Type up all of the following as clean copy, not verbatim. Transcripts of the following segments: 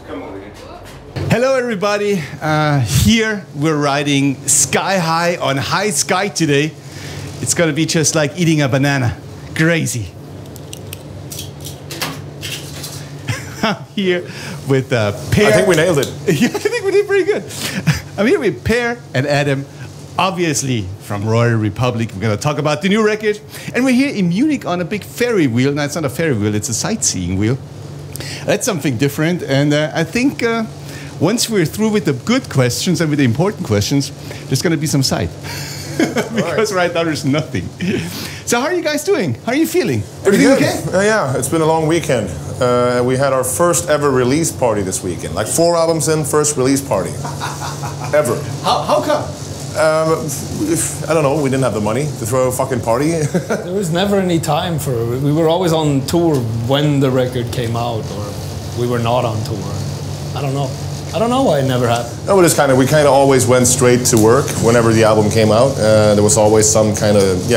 Come over here. Hello everybody, here we're riding sky high on Hi-Sky today. It's gonna be just like eating a banana, crazy. I'm here with Per. I think we nailed it. Yeah, I think we did pretty good. I'm here with Per and Adam, obviously from Royal Republic. We're gonna talk about the new record. And we're here in Munich on a big ferry wheel. No, it's not a ferry wheel, it's a sightseeing wheel. That's something different, and I think once we're through with the good questions and with the important questions, there's going to be some sight. Because right now there's nothing. So how are you guys doing? How are you feeling? Everything okay? Yeah, it's been a long weekend. We had our first ever release party this weekend. Like 4 albums in, first release party. Ever. How come? I don't know, we didn't have the money to throw a fucking party. There was never any time for it. We were always on tour when the record came out, or we were not on tour. I don't know. I don't know why it never happened. No, we kind of always went straight to work whenever the album came out. There was always some kind of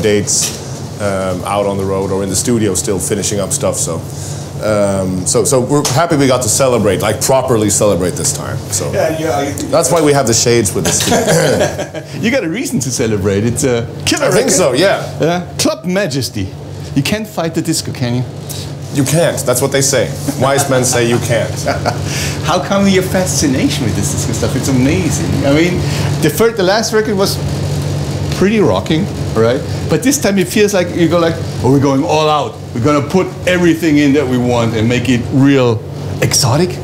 dates out on the road or in the studio still finishing up stuff. So we're happy we got to celebrate, like properly celebrate this time. So that's why we have the shades with this. You got a reason to celebrate. It's a killer record. I think so, yeah. Club Majesty. You can't fight the disco, can you? You can't. That's what they say. Wise men say you can't. How come your fascination with this disco stuff? It's amazing. I mean, the last record was pretty rocking, right? But this time it feels like you go like, oh, we're going all out. We're gonna put everything in that we want and make it real exotic.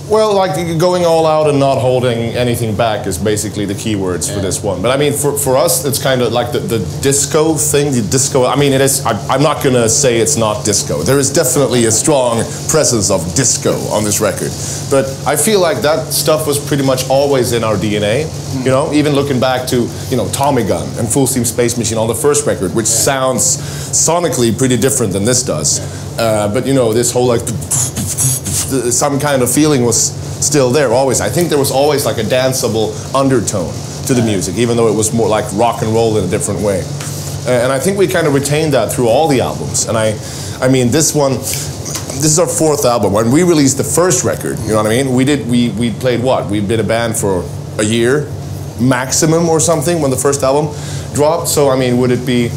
Well, like going all out and not holding anything back is basically the key words for this one. But I mean, for us, it's kind of like the disco thing. The disco, I mean, it is. I'm not gonna say it's not disco. There is definitely a strong presence of disco on this record. But I feel like that stuff was pretty much always in our DNA. You know, even looking back to Tommy Gun and Full Steam Space Machine on the first record, which sounds sonically pretty different than this does. But this whole like some kind of feeling was still there always. I think there was always like a danceable undertone to the music, even though it was more like rock and roll in a different way. And I think we kind of retained that through all the albums. And I mean, this is our 4th album. When we released the first record, you know what I mean? We played what? We'd been a band for a year maximum or something when the first album dropped. So I mean, would it be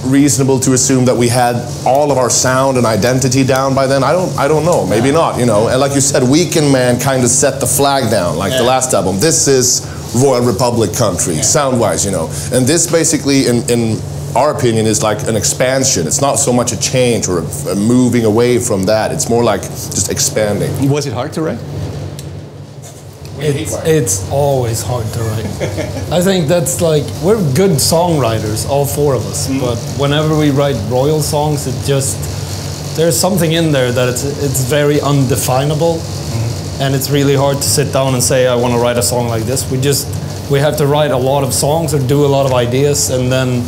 reasonable to assume that we had all of our sound and identity down by then? I don't know. Maybe not, And like you said, Weekend Man kind of set the flag down, like the last album. This is Royal Republic country, sound-wise, And this basically, in our opinion, is like an expansion. It's not so much a change or a moving away from that. It's more like just expanding. Was it hard to write? It's always hard to write. I think that's like, we're good songwriters, all 4 of us, but whenever we write Royal songs, there's something in there that it's very undefinable, and it's really hard to sit down and say, I want to write a song like this. We have to write a lot of songs or do a lot of ideas, and then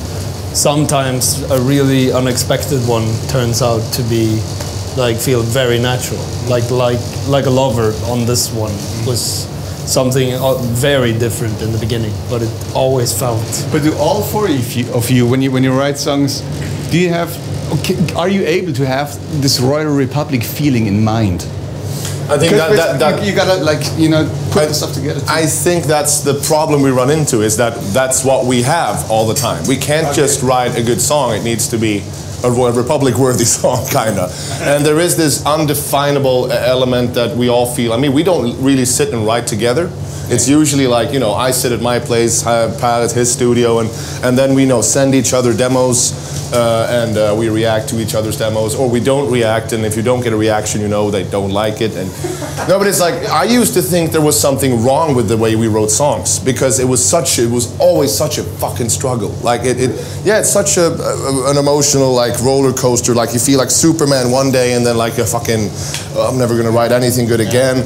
sometimes a really unexpected one turns out to be feel very natural. Like a Lover on this one was something very different in the beginning, but it always felt. But do all 4 of you, when you write songs, do you have? Are you able to have this Royal Republic feeling in mind? I think that you gotta put the stuff together. I think that's the problem we run into, is that's what we have all the time. We can't just write a good song. It needs to be a Royal Republic worthy song, kinda. And there is this undefinable element that we all feel. I mean, we don't really sit and write together. It's usually like, I sit at my place, Pat at his studio, and then we send each other demos, and we react to each other's demos, or we don't react, and if you don't get a reaction, they don't like it. And no, but it's like, I used to think there was something wrong with the way we wrote songs, because it was always such a fucking struggle. Like it's such an emotional roller coaster. Like you feel like Superman one day, and then like a fucking, I'm never gonna write anything good again.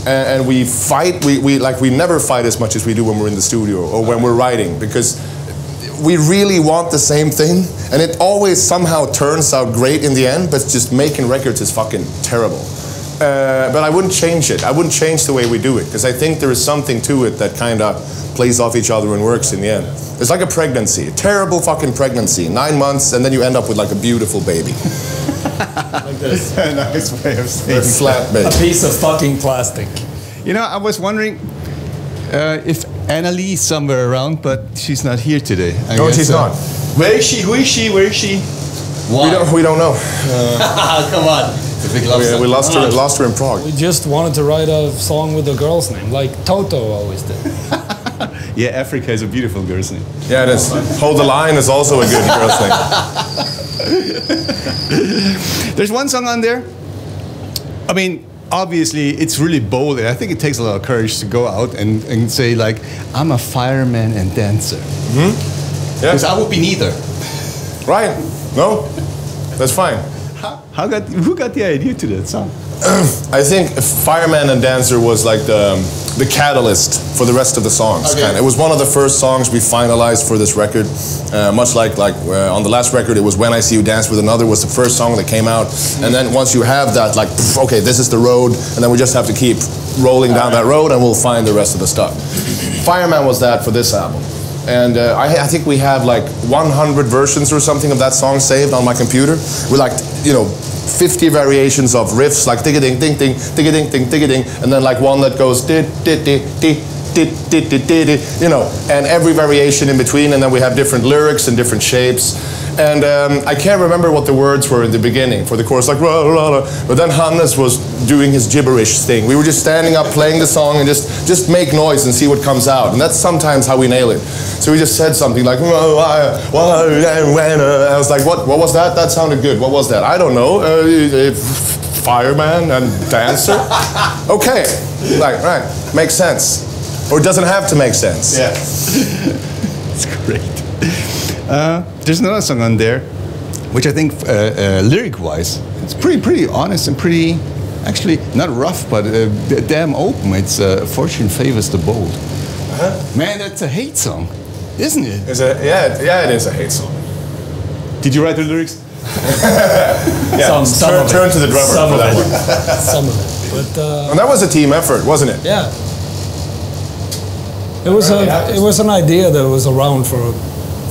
And we fight. We never fight as much as we do when we're in the studio or when we're writing, because we really want the same thing, and it always somehow turns out great in the end, but just making records is fucking terrible. But I wouldn't change it. I wouldn't change the way we do it, because I think there is something to it that kind of plays off each other and works in the end. It's like a pregnancy, a terrible fucking pregnancy. 9 months, and then you end up with like a beautiful baby. Like this. A nice way of saying A flat baby. A piece of fucking plastic. You know, I was wondering if Anna-Lee is somewhere around, but she's not here today. No, she's not. Where is she? Who is she? Where is she? Why? We don't know. Come on. It's a big love story. We lost her in Prague. We just wanted to write a song with a girl's name, like Toto always did. Yeah, Africa is a beautiful girl's name. Yeah, it is. Hold the Line is also a good girl's name. There's one song on there. I mean, obviously, it's really bold, and I think it takes a lot of courage to go out and say, like, I'm a fireman and dancer. Yeah. Because I would be neither. Right. No? That's fine. Who got the idea to that song? I think Fireman and Dancer was like the catalyst for the rest of the songs. Okay. Kinda. It was one of the first songs we finalized for this record. Much like on the last record, it was When I See You Dance With Another was the first song that came out. And then once you have that, like, okay, this is the road, and then we just have to keep rolling down that road and we'll find the rest of the stuff. Fireman was that for this album. And I think we have like 100 versions or something of that song saved on my computer. With like, 50 variations of riffs, like digga-ding, ding-ding, digga-ding, ding, digga-ding, and then like one that goes di-di-di-di, di-di-di-di-di, and every variation in between, and then we have different lyrics and different shapes. And I can't remember what the words were in the beginning for the chorus, like, rah, rah, rah. But then Hannes was doing his gibberish thing. We were just standing up, playing the song, and just make noise and see what comes out. And that's sometimes how we nail it. So we just said something like, I was like, what was that? That sounded good. What was that? I don't know. Fireman and dancer? Okay. Right. Makes sense. Or it doesn't have to make sense. Yeah. It's great. There's another song on there, which I think lyric-wise, it's pretty honest and pretty, actually not rough, but damn open. It's Fortune Favors the Bold. Man, that's a hate song, isn't it? Yeah, it is a hate song. Did you write the lyrics? Yeah. Turn to the drummer for that one. Some of it. But, and that was a team effort, wasn't it? yeah. It was an idea that was around for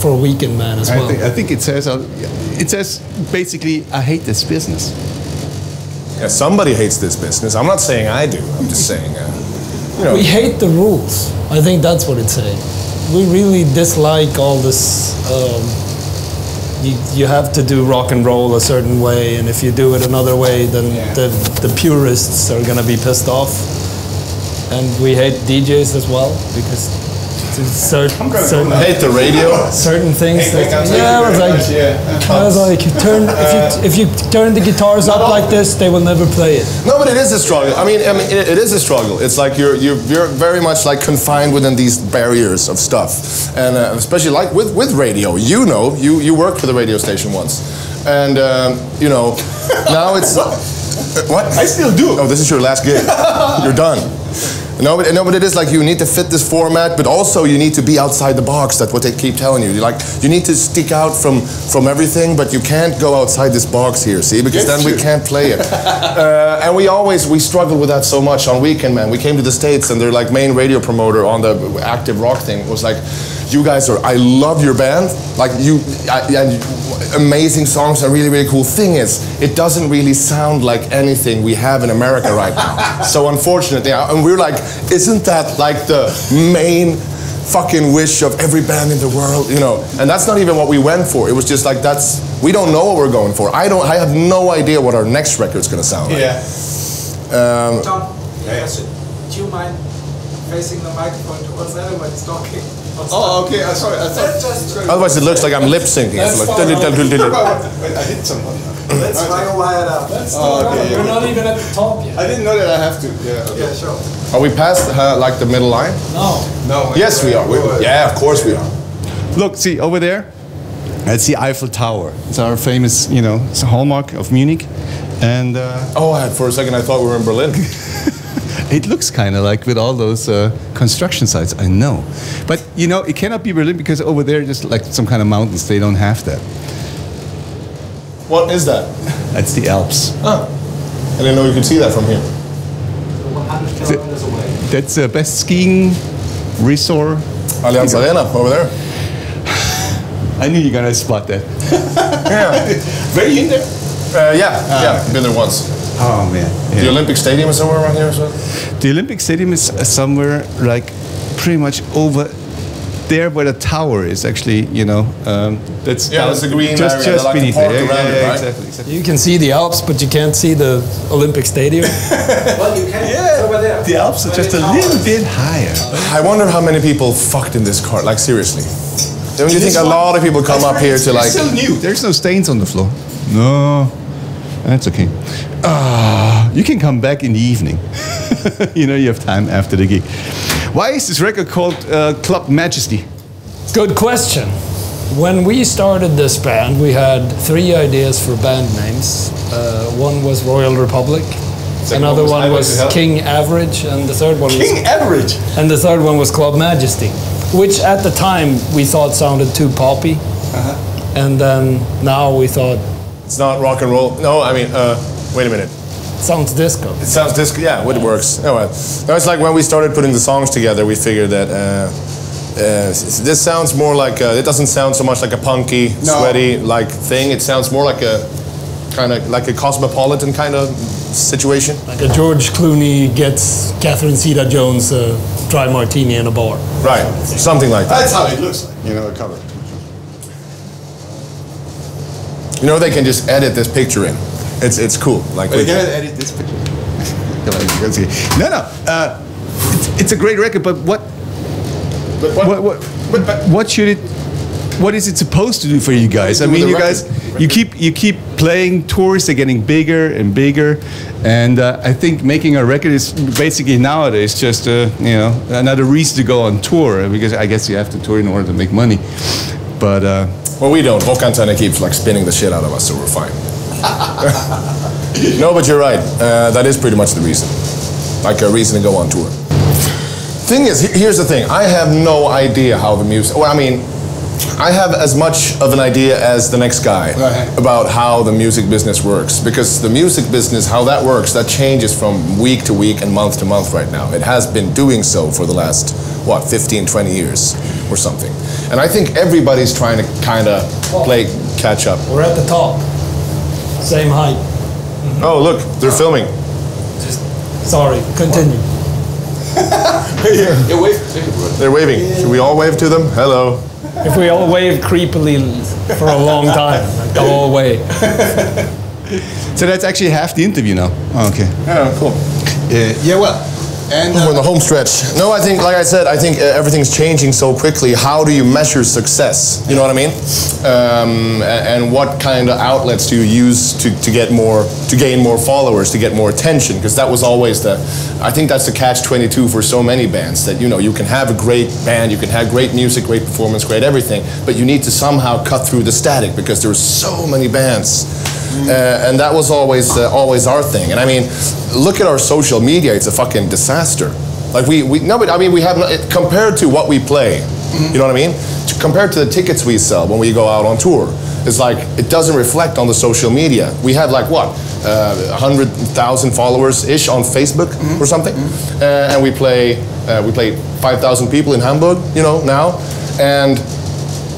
a weekend man as well. I think it says basically, I hate this business. Yeah, somebody hates this business. I'm not saying I do. I'm just saying, We hate the rules. I think that's what it's saying. We really dislike all this. You have to do rock and roll a certain way, and if you do it another way, then the purists are gonna be pissed off. And we hate DJs as well because certain I hate the radio. certain things. I was like, if you turn the guitars up like this, they will never play it. No, but it is a struggle. I mean, it is a struggle. It's like you're very much like confined within these barriers of stuff, and especially like with radio. You worked for the radio station once, and now it's what? I still do. Oh, this is your last gig. You're done. No, but it is like you need to fit this format, but also you need to be outside the box. That's what they keep telling you. You need to stick out from everything, but you can't go outside this box here, see? Because then we can't play it. And we struggle with that so much on Weekend Man. We came to the States, and their like main radio promoter on the active rock thing was like, you guys I love your band, like amazing songs are really, really cool. Thing is, it doesn't really sound like anything we have in America right now. So unfortunately, and we're like, isn't that like the main fucking wish of every band in the world, And that's not even what we went for. It was just like, we don't know what we're going for. I have no idea what our next record's gonna sound like. Tom, question. Do you mind facing the microphone towards everybody's talking? Oh, okay. Sorry. I thought. Otherwise, it looks like I'm lip syncing. It's like, I hit someone. Let's try to wire it up. We're not even at the top yet. I didn't know that I have to. Yeah. Okay. Yeah, sure. Are we past like the middle line? No. Yes, we are. Yeah, of course we are. Look, see over there. That's the Eiffel Tower. It's our famous, it's a hallmark of Munich, and. For a second I thought we were in Berlin. It looks kind of like with all those construction sites, I know. But, it cannot be Berlin because over there, just like some kind of mountains, they don't have that. What is that? That's the Alps. Oh. I didn't know you could see that from here. 100 kilometers away. That's the best skiing resort. Allianz Arena over there. I knew you're gonna spot that. Yeah. Were you in there? Yeah, been there once. Oh man. Yeah. The Olympic Stadium is somewhere around here as well? The Olympic Stadium is somewhere like pretty much over there where the tower is actually, you know. That's the green just, area. just Like beneath the park it. around it, right? Exactly. You can see the Alps, but you can't see the Olympic Stadium. Well, you can. It's over there. The Alps are just a little bit higher. I wonder how many people fucked in this car, like seriously. Don't you think a lot of people come up here to like... It's still new. There's no stains on the floor. No. That's okay. You can come back in the evening. You know, you have time after the gig. Why is this record called Club Majesty? Good question. When we started this band, we had 3 ideas for band names. One was Royal Republic, another one was King Average, and the third one King Average? And the third one was Club Majesty, which at the time we thought sounded too poppy. And then now we thought... It's not rock and roll. No, I mean, wait a minute. Sounds disco. It sounds disco, yeah, it works. No, it's like when we started putting the songs together, we figured that this sounds more like, it doesn't sound so much like a punky, sweaty like thing. It sounds more like a kind of like a cosmopolitan kind of situation. Like a George Clooney gets Catherine Zeta-Jones dry martini in a bar. Right, something like that. That's how it looks like, you know, a cover. You know, they can just edit this picture in. It's cool. Like we can edit this picture. No. It's a great record, but what should it? What is it supposed to do for you guys? I mean, you guys, you keep playing tours. They're getting bigger and bigger, and I think making a record is basically nowadays just you know, another reason to go on tour, because I guess you have to tour in order to make money. But well, we don't. Antenne keeps like spinning the shit out of us, so we're fine. No, but you're right. That is pretty much the reason. Like a reason to go on tour. Thing is, here's the thing. I have no idea how the music... Well, I mean, I have as much of an idea as the next guy about how the music business works. Because the music business, how that works, that changes from week to week and month to month right now. It has been doing so for the last, what, 15, 20 years or something. And I think everybody's trying to kind of play catch up. We're at the top. Same height. Oh, look, they're filming. Sorry, continue. They're waving. Should we all wave to them? Hello. If we all wave creepily for a long time, like the whole way. So that's actually half the interview now. Oh, okay. Yeah, cool. Yeah, well. And we're in the home stretch. No, I think, like I said, I think everything's changing so quickly. How do you measure success? You know what I mean? And what kind of outlets do you use to get more, to gain more followers, to get more attention? Because that was always the, I think that's the catch-22 for so many bands. That, you know, you can have a great band, you can have great music, great performance, great everything, but you need to somehow cut through the static because there's so many bands. And that was always our thing. And I mean, look at our social media; it's a fucking disaster. Like no, but I mean, we have compared to what we play. You know what I mean? Compared to the tickets we sell when we go out on tour, it's like it doesn't reflect on the social media. We have like what 100,000 followers ish on Facebook or something, and we play 5,000 people in Hamburg. You know now, and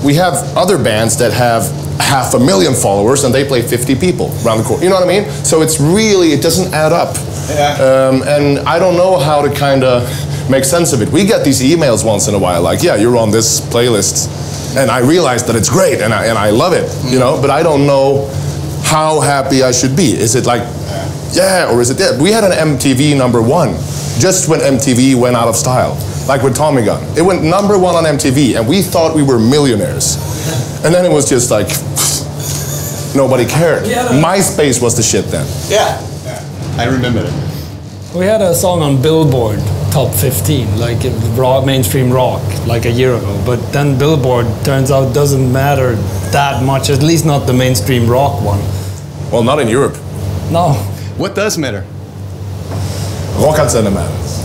we have other bands that have 500,000 followers and they play 50 people around the court. You know what I mean? So it's really, it doesn't add up. Yeah. And I don't know how to kind of make sense of it. We get these emails once in a while like, yeah, you're on this playlist. And I realize that it's great and I love it, you know, but I don't know how happy I should be. Is it like, yeah, or is it that? We had an MTV #1 just when MTV went out of style. Like with Tommy Gun. It went #1 on MTV and we thought we were millionaires. And then it was just like, nobody cared. MySpace was the shit then. Yeah. I remember it. We had a song on Billboard top 15, like mainstream rock, like a year ago. But then Billboard turns out doesn't matter that much, at least not the mainstream rock one. Well, not in Europe. No. What does matter? Rockantenne matters.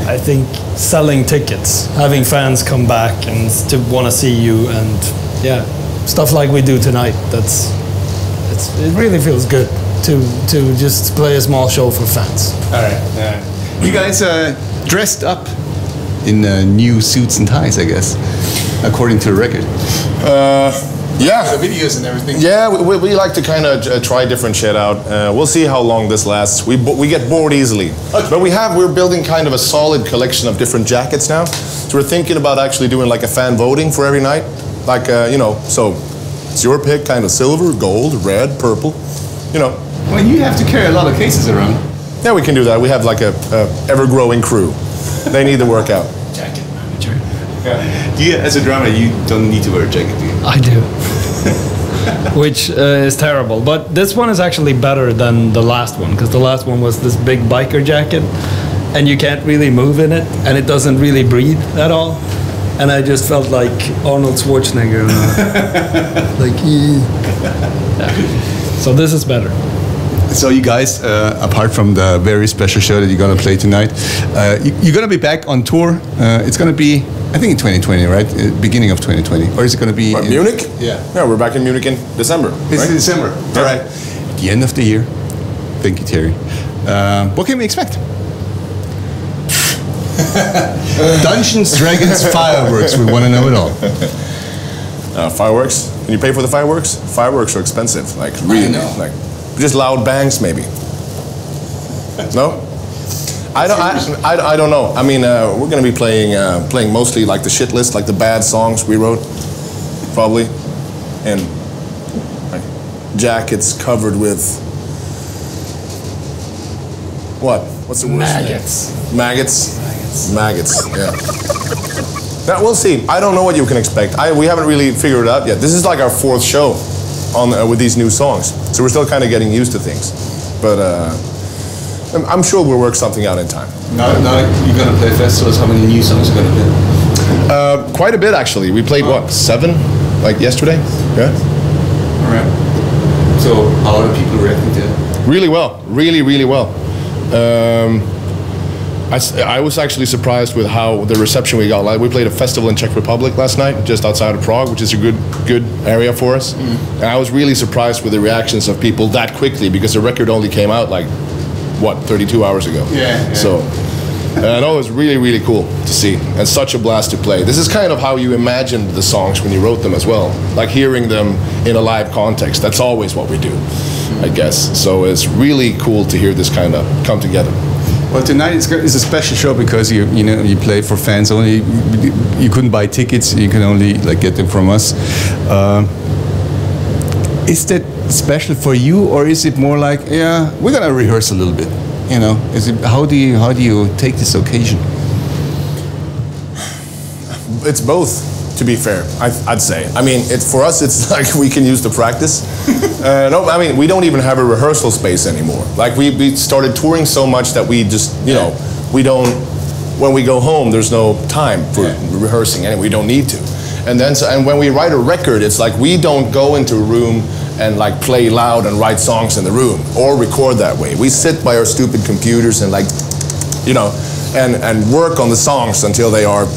I think selling tickets, having fans come back and to want to see you, and yeah, stuff like we do tonight. It really feels good to just play a small show for fans. All right. You guys dressed up in new suits and ties, I guess, according to the record. Yeah. The videos and everything. Yeah, we like to kind of try different shit out. We'll see how long this lasts. We get bored easily. Okay. But we're building kind of a solid collection of different jackets now. So we're thinking about actually doing like a fan voting for every night. Like, you know, so it's your pick, kind of silver, gold, red, purple, you know. Well, you have to carry a lot of cases around. Yeah, we can do that. We have like a ever-growing crew. They need to work out. Jacket manager. Yeah. You, as a drummer, you don't need to wear a jacket, do you? I do. Which is terrible. But this one is actually better than the last one, because the last one was this big biker jacket, and you can't really move in it, and it doesn't really breathe at all. And I just felt like Arnold Schwarzenegger. Like, yeah. So this is better. So you guys, apart from the very special show that you're going to play tonight, you're going to be back on tour. It's going to be, I think, in 2020, right? Beginning of 2020. Or is it going to be in Munich? Yeah. Yeah, we're back in Munich in December. It's right? in December. Yeah. All right. At the end of the year. Thank you, Terry. What can we expect? Dungeons, Dragons, fireworks. We want to know it all. Fireworks? Can you pay for the fireworks? Fireworks are expensive. Like, really. Like, just loud bangs, maybe. No? I don't know. I mean, we're going to be playing mostly like the shit list, like the bad songs we wrote, probably, and like, jackets covered with what? What's the word? Maggots. Maggots. Yeah. Now we'll see. I don't know what you can expect. We haven't really figured it out yet. This is like our 4th show on with these new songs, so we're still kind of getting used to things. But I'm sure we'll work something out in time. Now you're going to play festivals. How many new songs are going to play? Quite a bit, actually. We played, what, 7? Like yesterday? Yeah. All right. So how are the people reacting to it? Really well. Really, really well. I was actually surprised with how the reception we got. Like, we played a festival in Czech Republic last night, just outside of Prague, which is a good area for us. And I was really surprised with the reactions of people that quickly, because the record only came out like, what, 32 hours ago. Yeah. So, no, it was really, really cool to see, and such a blast to play. This is kind of how you imagined the songs when you wrote them as well, like hearing them in a live context. That's always what we do, I guess. So it's really cool to hear this kind of come together. Well, tonight is a special show because you play for fans only. You couldn't buy tickets. You can only like get them from us. Is that special for you, or is it more like, yeah, we're gonna rehearse a little bit? You know, is it how do you take this occasion? It's both. To be fair, I'd say. I mean, for us, it's like we can use the practice. No, I mean, we don't even have a rehearsal space anymore. Like, we started touring so much that we just, you know, we don't, when we go home, there's no time for rehearsing, and we don't need to. And then, and when we write a record, it's like we don't go into a room and like play loud and write songs in the room or record that way. We sit by our stupid computers and like, you know, and work on the songs until they are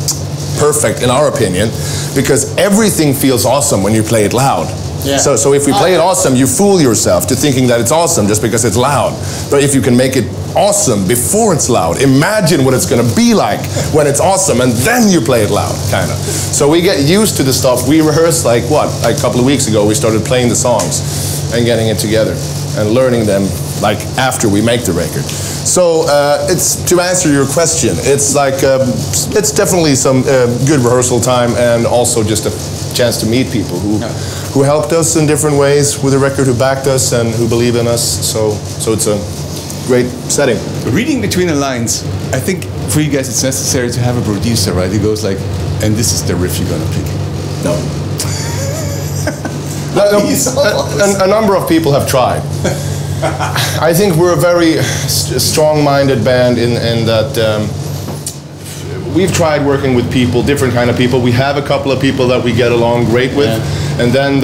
perfect, in our opinion, because everything feels awesome when you play it loud. Yeah. So if we play it awesome, you fool yourself to thinking that it's awesome just because it's loud. But if you can make it awesome before it's loud, imagine what it's going to be like when it's awesome, and then you play it loud, kind of. So we get used to the stuff. We rehearsed like a couple of weeks ago, we started playing the songs and getting it together and learning them like after we make the record. So it's, to answer your question, it's like it's definitely some good rehearsal time, and also just a chance to meet people who helped us in different ways with the record, who backed us and who believe in us. So it's a great setting. Reading between the lines, I think for you guys it's necessary to have a producer, right? Who goes like, and this is the riff you're gonna pick. No. A number of people have tried. I think we're a very strong-minded band in that we've tried working with people, different kind of people. We have a couple of people that we get along great with, and then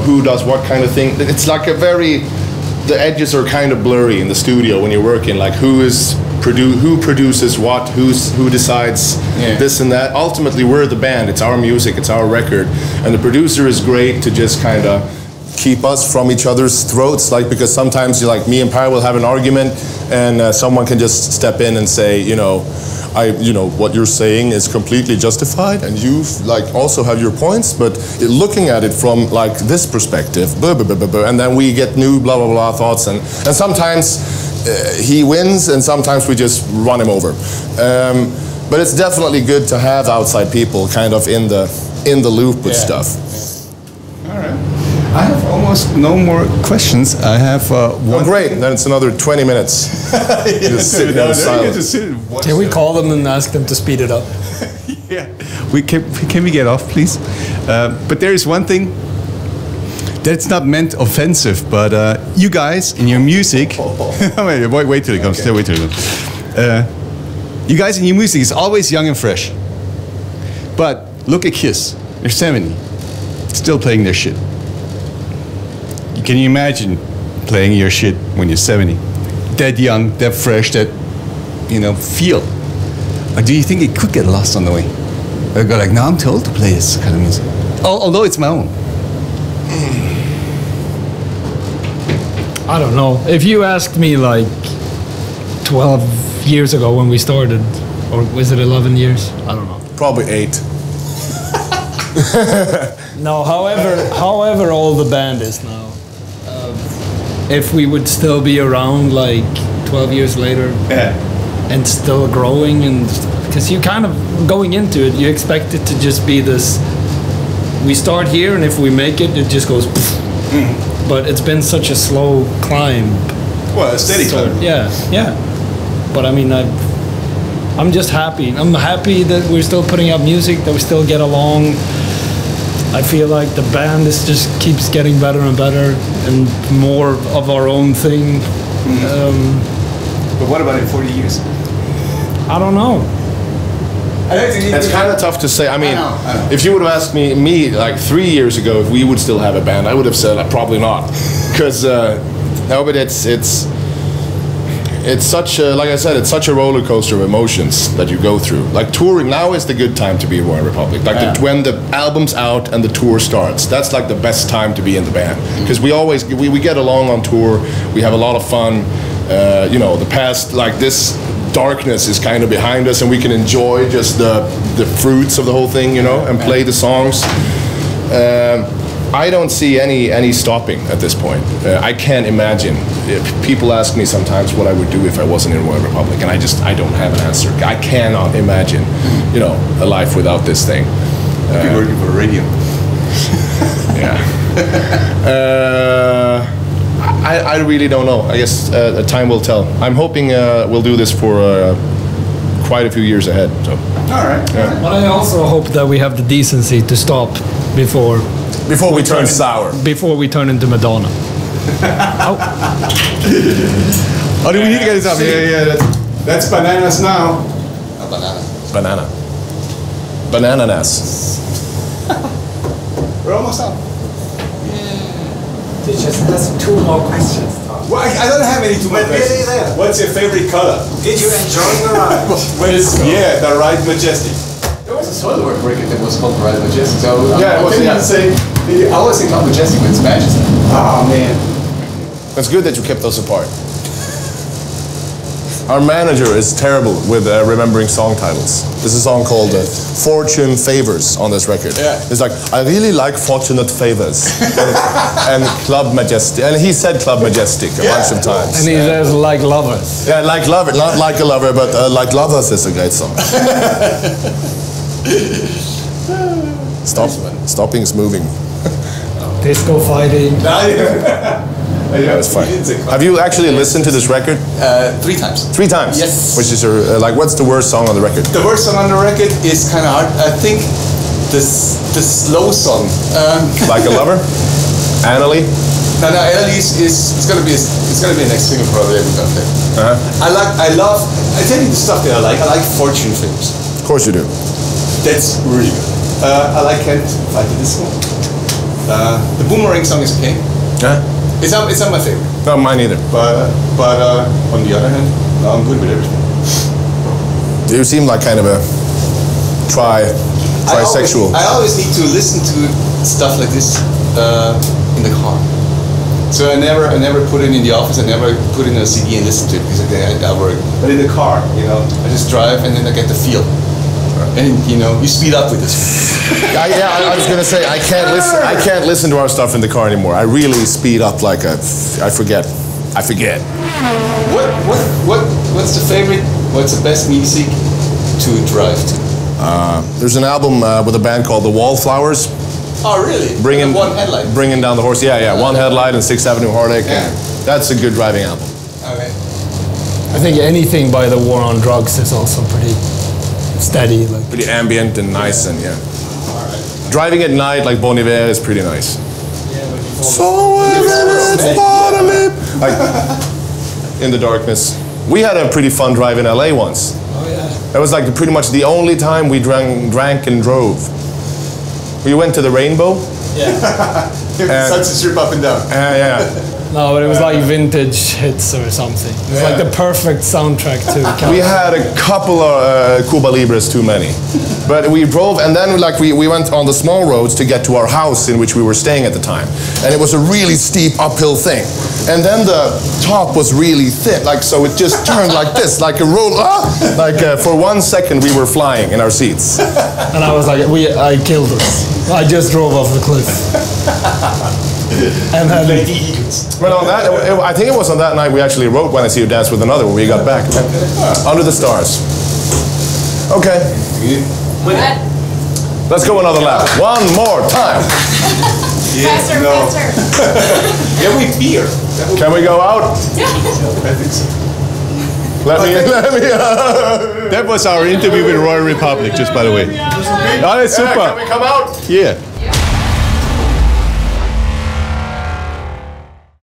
who does what kind of thing. It's like the edges are kind of blurry in the studio when you're working. Like who produces what, who decides this and that. Ultimately, we're the band. It's our music. It's our record, and the producer is great to just kind of keep us from each other's throats, like, because sometimes like me and Per will have an argument and someone can just step in and say, you know, what you're saying is completely justified and you like also have your points, but looking at it from like this perspective, and then we get new blah blah blah thoughts, and sometimes he wins and sometimes we just run him over. But it's definitely good to have outside people kind of in the loop with stuff. All right. I have almost no more questions. I have one. Oh, great. Then it's another 20 minutes. Just sitting in silence. Can we call them and ask them to speed it up? Yeah. Can we get off, please? But there is one thing that's not meant offensive, but you guys in your music. Wait till it comes. Okay. Wait till it comes. You guys in your music is always young and fresh. But look at Kiss. They're 70. Still playing their shit. Can you imagine playing your shit when you're 70? That young, that fresh, that, you know, feel. Or do you think it could get lost on the way? Or go like, no, I'm told to play this kind of music. Although it's my own. I don't know. If you asked me like 12 years ago when we started, or was it 11 years? I don't know. Probably 8. No, however old the band is now. If we would still be around like 12 years later, and still growing, and because you kind of going into it, you expect it to just be this. We start here, and if we make it, it just goes. But it's been such a slow climb. Well, a steady climb. Yeah. But I mean, I'm just happy. I'm happy that we're still putting out music, that we still get along. I feel like the band just keeps getting better and better, and more of our own thing. But what about in 40 years? I don't know. It's kind of tough to say. I mean, I know. if you would have asked me like 3 years ago if we would still have a band, I would have said probably not. Because no, but it's such a, like I said, it's such a roller coaster of emotions that you go through. Like touring, now is the good time to be in Royal Republic. Like when the album's out and the tour starts, that's like the best time to be in the band. Because we get along on tour, we have a lot of fun. You know, the past, like this darkness is kind of behind us, and we can enjoy just the fruits of the whole thing, you know, and play the songs. I don't see any stopping at this point. I can't imagine. People ask me sometimes what I would do if I wasn't in Royal Republic, and I don't have an answer. I cannot imagine, you know, a life without this thing. You're working for radio. Yeah. I really don't know. I guess time will tell. I'm hoping we'll do this for quite a few years ahead. So. All right. Yeah. But I also hope that we have the decency to stop before we turn sour. Before we turn into Madonna. Oh, do we need to get this up? Yeah. That's bananas now. A banana. Banananas. We're almost up. They just has 2 more questions. Well, I don't have any too much questions. There. What's your favorite color? Did you enjoy the ride? Yeah, the Ride Majestic. There was a Soilwork record that was called Ride Majestic. So Yeah, I always think of Majestic with Spanish. Oh man. It's good that you kept those apart. Our manager is terrible with remembering song titles. There's a song called Fortune Favors on this record. Yeah. It's like, I really like Fortunate Favors. and Club Majestic. And he said Club Majestic a bunch of times. And he says like lovers. Yeah, like lover. Not like a lover, but like lovers is a great song. Stopping is moving. Disco fighting. Yeah, it's fine. Have you actually listened to this record? 3 times. 3 times? Yes. Which is your, like, what's the worst song on the record? The worst song on the record is kind of hard. I think the slow song. Like a Lover? Annalie? No, Annalise it's gonna be a next single probably we got there. I tell you the stuff that I like Fortune Favors. Of course you do. That's really good. I like Can't Fight the Disco. The Boomerang song is okay. Huh? It's not my favorite. No, mine either. But on the other hand, I'm good with everything. You seem like kind of a trisexual. I always need to listen to stuff like this in the car. So I never put it in the office. I never put in a CD and listen to it because I work. But in the car, you know, I just drive and then I get the feel. And you know, you speed up with this. I was gonna say I can't listen to our stuff in the car anymore. I really speed up like I forget. What's the favorite? What's the best music to drive to? There's an album with a band called the Wallflowers. Oh, really? One headlight. Bringing down the horse. Yeah. One headlight and 6th Avenue Heartache. Yeah. That's a good driving album. Okay. I think anything by the War on Drugs is also pretty steady. Like. Pretty ambient and nice and yeah. Driving at night like Bon Iver is pretty nice. Like, in the darkness. We had a pretty fun drive in LA once. Oh yeah. That was like pretty much the only time we drank and drove. We went to the Rainbow. Yeah. Such a trip up and down. Yeah. No, but it was like vintage hits or something. It was like the perfect soundtrack to. We had a couple of Cuba Libres too many. But we drove, and then like we went on the small roads to get to our house in which we were staying at the time. And it was a really steep uphill thing. And then the top was really thin, like so it just turned like this, like a roll. For 1 second we were flying in our seats. And I was like, I killed us. I just drove off the cliff. And then Well, on that, I think it was on that night we actually wrote "When I See You Dance with Another" when we got back. Under the Stars. Okay. Let's go another lap. One more time. Faster. Yeah, we beer. Can we go out? I think so. Let me. That was our interview with Royal Republic, just by the way. Oh, that's super. Can we come out? Yeah.